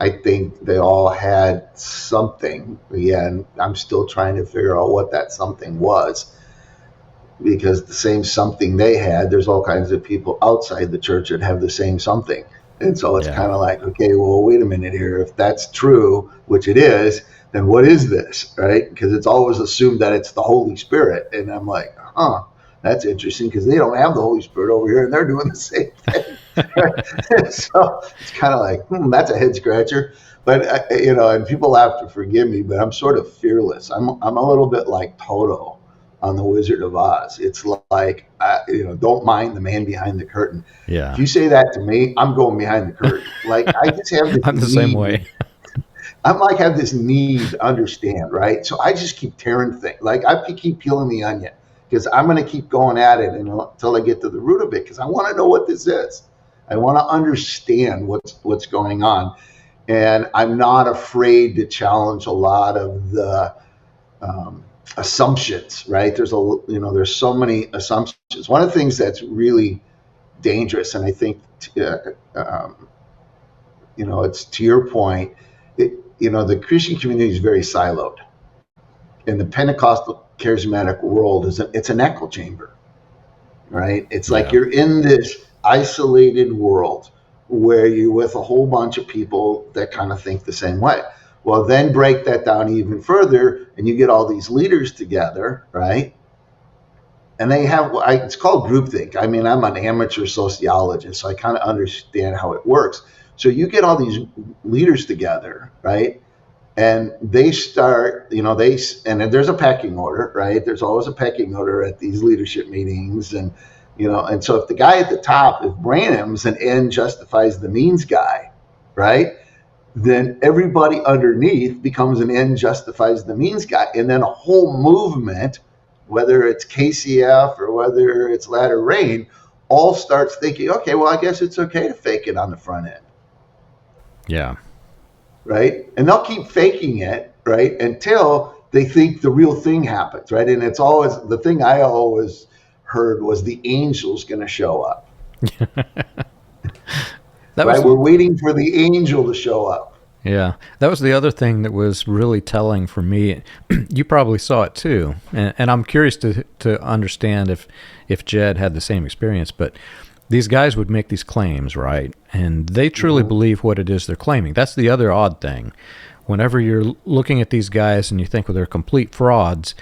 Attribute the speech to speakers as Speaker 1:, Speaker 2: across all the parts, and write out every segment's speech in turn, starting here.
Speaker 1: I think they all had something. Again, I'm still trying to figure out what that something was, because the same something they had, there's all kinds of people outside the church that have the same something. And so it's
Speaker 2: Yeah.
Speaker 1: kind of like, okay, well, wait a minute here. If that's true, which it is, then what is this, right? Because it's always assumed that it's the Holy Spirit. And I'm like, that's interesting, because they don't have the Holy Spirit over here and they're doing the same thing. Right? So it's kind of like, that's a head scratcher. But, and people have to forgive me, but I'm sort of fearless. I'm a little bit like Toto on the Wizard of Oz. It's like, don't mind the man behind the curtain. If
Speaker 2: Yeah.
Speaker 1: you say that to me, I'm going behind the curtain. Like, I just have this
Speaker 2: I'm the same
Speaker 1: need.
Speaker 2: way.
Speaker 1: I'm like, have this need to understand, right? So I just keep tearing things. Like, I keep peeling the onion, because I'm going to keep going at it until I get to the root of it, because I want to know what this is. I want to understand what's going on. And I'm not afraid to challenge a lot of the assumptions, right? There's so many assumptions. One of the things that's really dangerous, and I think, it's to your point. The Christian community is very siloed, and the Pentecostal charismatic world it's an echo chamber, right? It's like
Speaker 2: Yeah.
Speaker 1: you're in this isolated world where you're with a whole bunch of people that kind of think the same way. Well, then break that down even further, and you get all these leaders together, right? And they have, it's called groupthink. I mean, I'm an amateur sociologist, so I kind of understand how it works. So you get all these leaders together, right? And they start, and there's a pecking order, right? There's always a pecking order at these leadership meetings. And so if the guy at the top, if Branham's an end justifies the means guy, right? Then everybody underneath becomes an end justifies the means guy. And then a whole movement, whether it's KCF or whether it's Latter Rain, all starts thinking, okay, well, I guess it's okay to fake it on the front end.
Speaker 2: Yeah.
Speaker 1: Right? And they'll keep faking it, right, until they think the real thing happens, right? And it's always, the thing I always heard was the angel's going to show up,
Speaker 2: That
Speaker 1: right?
Speaker 2: was
Speaker 1: We're waiting for the angel to show up.
Speaker 2: Yeah, that was the other thing that was really telling for me. You probably saw it too, and I'm curious to understand if Jed had the same experience. But these guys would make these claims, right? And they truly believe what it is they're claiming. That's the other odd thing. Whenever you're looking at these guys and you think, well, they're complete frauds,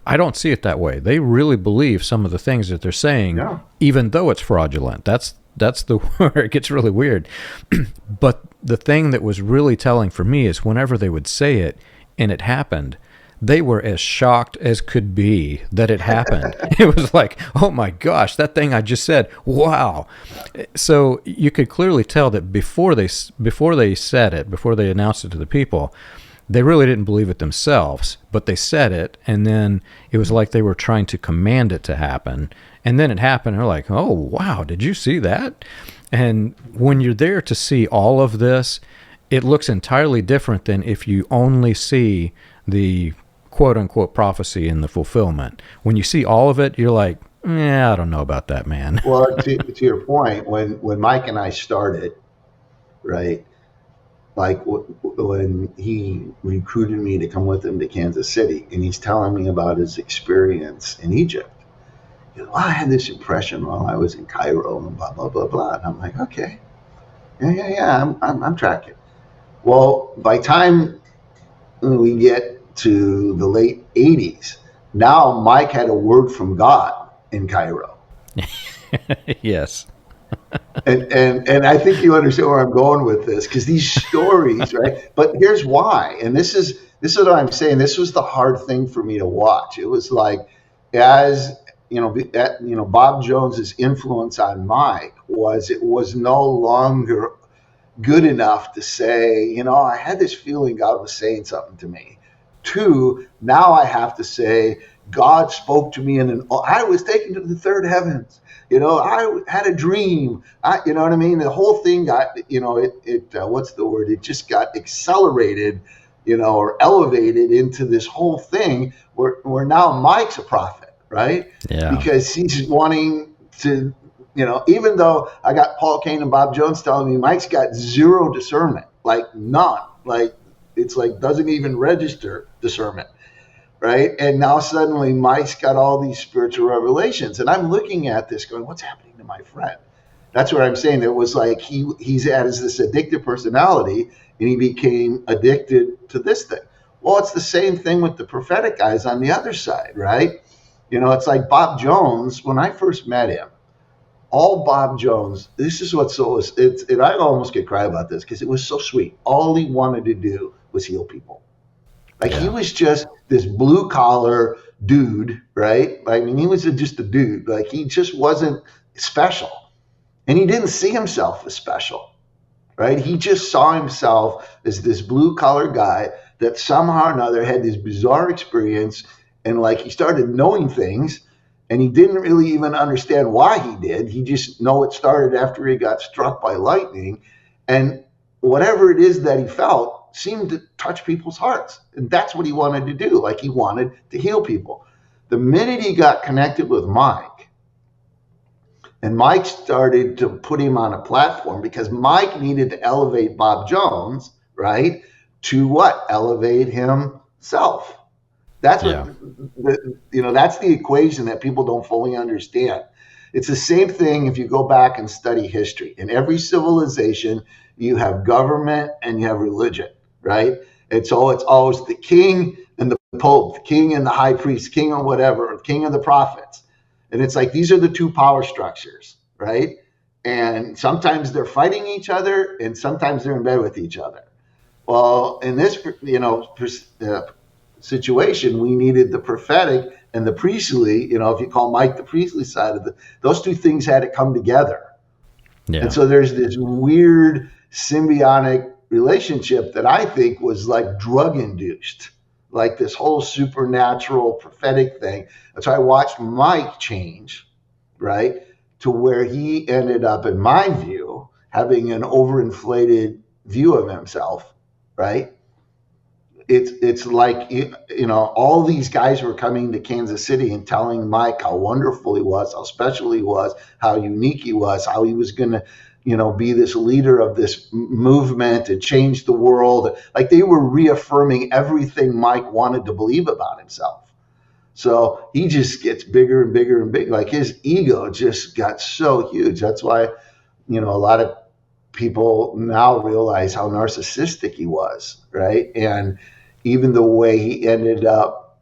Speaker 2: I don't see it that way. They really believe some of the things that they're saying,
Speaker 1: Yeah.
Speaker 2: even though it's fraudulent. That's the where it gets really weird. But the thing that was really telling for me is whenever they would say it and it happened, they were as shocked as could be that it happened. It was like, oh my gosh, that thing I just said, wow. So you could clearly tell that before they said it, before they announced it to the people, they really didn't believe it themselves, but they said it, and then it was like they were trying to command it to happen. And then it happened, and they're like, oh, wow, did you see that? And when you're there to see all of this, it looks entirely different than if you only see the quote-unquote prophecy and the fulfillment. When you see all of it, you're like, I don't know about that, man.
Speaker 1: Well, to your point, when Mike and I started, right, like when he recruited me to come with him to Kansas City, and he's telling me about his experience in Egypt. He goes, well, I had this impression while I was in Cairo and blah, blah, blah, blah. And I'm like, okay, yeah, I'm tracking. Well, by time we get to the late 80s, now Mike had a word from God in Cairo.
Speaker 2: Yes.
Speaker 1: And I think you understand where I'm going with this, because these stories, right? But here's why, and this is what I'm saying. This was the hard thing for me to watch. It was like, as Bob Jones's influence on Mike it was no longer good enough to say, I had this feeling God was saying something to me. Two, now I have to say, God spoke to me I was taken to the third heavens. I had a dream. You know what I mean? The whole thing got, what's the word? It just got accelerated, or elevated into this whole thing where now Mike's a prophet, right?
Speaker 2: Yeah.
Speaker 1: Because he's wanting to, even though I got Paul Cain and Bob Jones telling me Mike's got zero discernment. like none. Like it's like doesn't even register discernment, right? And now suddenly Mike's got all these spiritual revelations, and I'm looking at this going, what's happening to my friend? That's what I'm saying. It was like he's had this addictive personality, and he became addicted to this thing. Well, it's the same thing with the prophetic guys on the other side, right? You know, it's like Bob Jones. When I first met him, all Bob Jones. This is what's so it's. And I almost could cry about this because it was so sweet. All he wanted to do was heal people. Like he
Speaker 2: Yeah.
Speaker 1: was just this blue collar dude, right? I mean, he was just a dude. Like he just wasn't special, and he didn't see himself as special, right? He just saw himself as this blue collar guy that somehow or another had this bizarre experience, and like he started knowing things, and he didn't really even understand why he did. He just know it started after he got struck by lightning, and whatever it is that he felt seemed to touch people's hearts, and that's what he wanted to do. Like he wanted to heal people. The minute he got connected with Mike, and Mike started to put him on a platform because Mike needed to elevate Bob Jones, right? To what? Elevate himself. That's what,
Speaker 2: Yeah.
Speaker 1: that's the equation that people don't fully understand. It's the same thing if you go back and study history. In every civilization, you have government and you have religion, right? And so it's always the king and the pope, the king and the high priest, king or whatever, king and the prophets. And it's like these are the two power structures, right? And sometimes they're fighting each other, and sometimes they're in bed with each other. Well, in this, situation, we needed the prophetic and the priestly. If you call Mike the priestly side of those two things had to come together.
Speaker 2: Yeah.
Speaker 1: And so there's this weird symbiotic relationship that I think was like drug induced, like this whole supernatural prophetic thing. And so I watched Mike change, right, to where he ended up, in my view, having an overinflated view of himself, right? It's like all these guys were coming to Kansas City and telling Mike how wonderful he was, how special he was, how unique he was, how he was going to be this leader of this movement and change the world. Like they were reaffirming everything Mike wanted to believe about himself. So he just gets bigger and bigger and bigger. Like his ego just got so huge. That's why a lot of people now realize how narcissistic he was, right? And even the way he ended up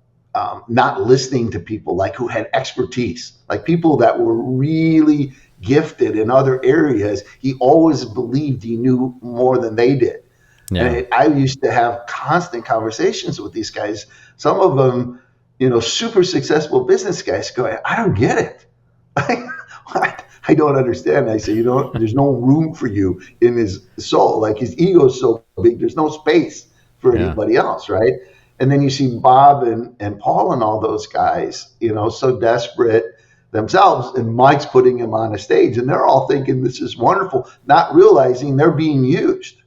Speaker 1: not listening to people like who had expertise, like people that were really gifted in other areas. He always believed he knew more than they did.
Speaker 2: Yeah.
Speaker 1: And I used to have constant conversations with these guys. Some of them, super successful business guys going, I don't get it. I don't understand. I say, there's no room for you in his soul. Like his ego is so big, there's no space for anybody else, right? And then you see Bob and Paul and all those guys, so desperate themselves, and Mike's putting him on a stage, and they're all thinking this is wonderful, not realizing they're being used.